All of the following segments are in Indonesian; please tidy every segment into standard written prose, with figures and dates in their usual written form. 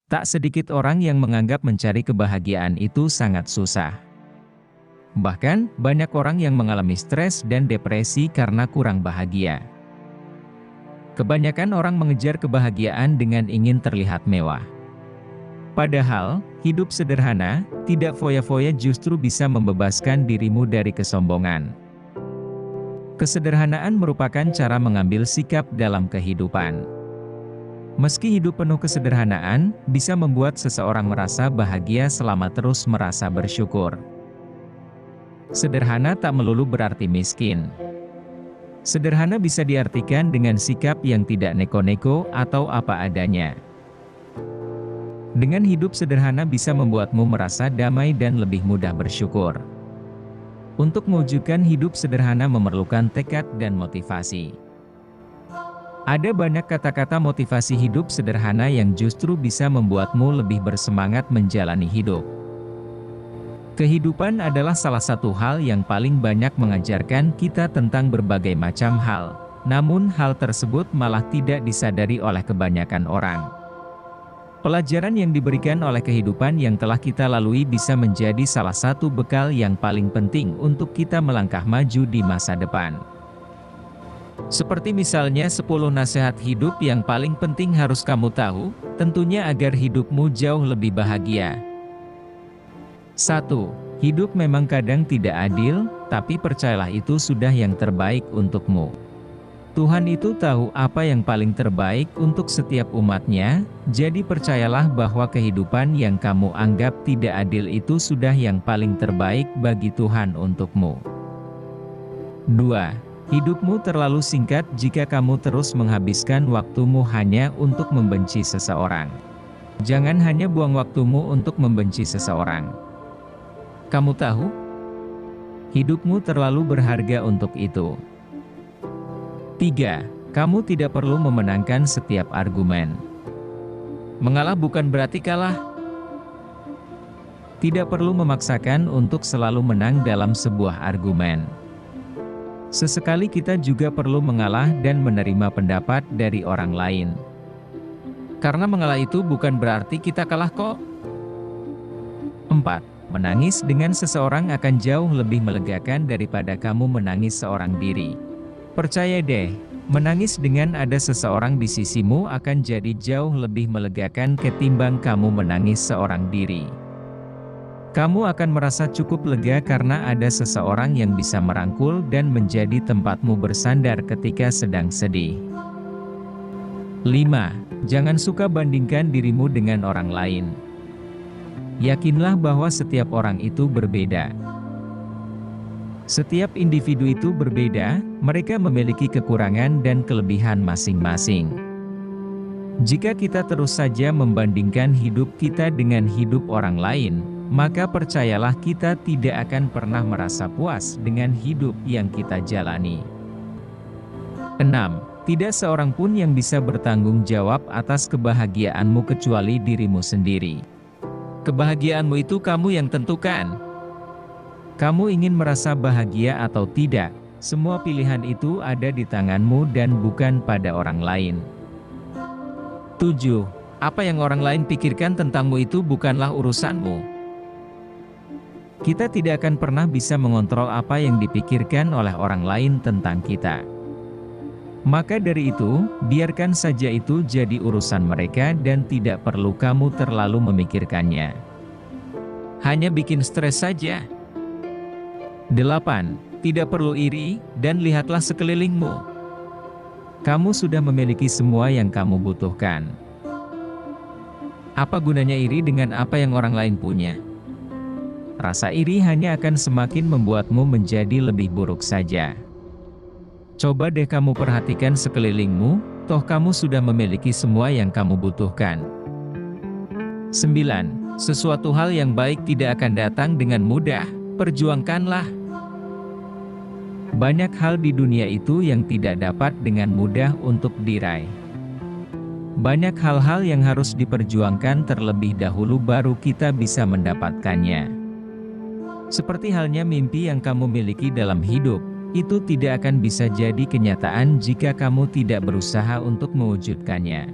Tak sedikit orang yang menganggap mencari kebahagiaan itu sangat susah. Bahkan, banyak orang yang mengalami stres dan depresi karena kurang bahagia. Kebanyakan orang mengejar kebahagiaan dengan ingin terlihat mewah. Padahal, hidup sederhana, tidak foya-foya justru bisa membebaskan dirimu dari kesombongan. Kesederhanaan merupakan cara mengambil sikap dalam kehidupan. Meski hidup penuh kesederhanaan, bisa membuat seseorang merasa bahagia selama terus merasa bersyukur. Sederhana tak melulu berarti miskin. Sederhana bisa diartikan dengan sikap yang tidak neko-neko atau apa adanya. Dengan hidup sederhana bisa membuatmu merasa damai dan lebih mudah bersyukur. Untuk mewujudkan hidup sederhana memerlukan tekad dan motivasi. Ada banyak kata-kata motivasi hidup sederhana yang justru bisa membuatmu lebih bersemangat menjalani hidup. Kehidupan adalah salah satu hal yang paling banyak mengajarkan kita tentang berbagai macam hal, namun hal tersebut malah tidak disadari oleh kebanyakan orang. Pelajaran yang diberikan oleh kehidupan yang telah kita lalui bisa menjadi salah satu bekal yang paling penting untuk kita melangkah maju di masa depan. Seperti misalnya 10 nasihat hidup yang paling penting harus kamu tahu, tentunya agar hidupmu jauh lebih bahagia. 1. Hidup memang kadang tidak adil, tapi percayalah itu sudah yang terbaik untukmu. Tuhan itu tahu apa yang paling terbaik untuk setiap umatnya, jadi percayalah bahwa kehidupan yang kamu anggap tidak adil itu sudah yang paling terbaik bagi Tuhan untukmu. 2. Hidupmu terlalu singkat jika kamu terus menghabiskan waktumu hanya untuk membenci seseorang. Jangan hanya buang waktumu untuk membenci seseorang. Kamu tahu? Hidupmu terlalu berharga untuk itu. 3. Kamu tidak perlu memenangkan setiap argumen. Mengalah bukan berarti kalah. Tidak perlu memaksakan untuk selalu menang dalam sebuah argumen. Sesekali kita juga perlu mengalah dan menerima pendapat dari orang lain. Karena mengalah itu bukan berarti kita kalah kok. 4. Menangis dengan seseorang akan jauh lebih melegakan daripada kamu menangis seorang diri. Percaya deh, menangis dengan ada seseorang di sisimu akan jadi jauh lebih melegakan ketimbang kamu menangis seorang diri. Kamu akan merasa cukup lega karena ada seseorang yang bisa merangkul dan menjadi tempatmu bersandar ketika sedang sedih. 5. Jangan suka bandingkan dirimu dengan orang lain. Yakinlah bahwa setiap orang itu berbeda. Setiap individu itu berbeda, mereka memiliki kekurangan dan kelebihan masing-masing. Jika kita terus saja membandingkan hidup kita dengan hidup orang lain, maka percayalah kita tidak akan pernah merasa puas dengan hidup yang kita jalani. 6. Tidak seorang pun yang bisa bertanggung jawab atas kebahagiaanmu kecuali dirimu sendiri. Kebahagiaanmu itu kamu yang tentukan. Kamu ingin merasa bahagia atau tidak, semua pilihan itu ada di tanganmu dan bukan pada orang lain. 7. Apa yang orang lain pikirkan tentangmu itu bukanlah urusanmu. Kita tidak akan pernah bisa mengontrol apa yang dipikirkan oleh orang lain tentang kita. Maka dari itu, biarkan saja itu jadi urusan mereka dan tidak perlu kamu terlalu memikirkannya. Hanya bikin stres saja. 8. Tidak perlu iri, dan lihatlah sekelilingmu. Kamu sudah memiliki semua yang kamu butuhkan. Apa gunanya iri dengan apa yang orang lain punya? Rasa iri hanya akan semakin membuatmu menjadi lebih buruk saja. Coba deh kamu perhatikan sekelilingmu, toh kamu sudah memiliki semua yang kamu butuhkan. 9. Sesuatu hal yang baik tidak akan datang dengan mudah, perjuangkanlah. Banyak hal di dunia itu yang tidak dapat dengan mudah untuk diraih. Banyak hal-hal yang harus diperjuangkan terlebih dahulu baru kita bisa mendapatkannya. Seperti halnya mimpi yang kamu miliki dalam hidup, itu tidak akan bisa jadi kenyataan jika kamu tidak berusaha untuk mewujudkannya.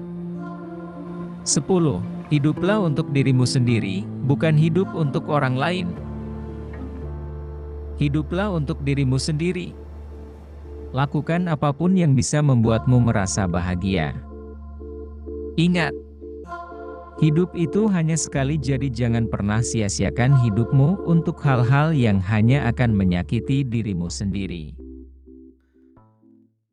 10. Hiduplah untuk dirimu sendiri, bukan hidup untuk orang lain. Hiduplah untuk dirimu sendiri. Lakukan apapun yang bisa membuatmu merasa bahagia. Ingat, hidup itu hanya sekali, jadi jangan pernah sia-siakan hidupmu untuk hal-hal yang hanya akan menyakiti dirimu sendiri.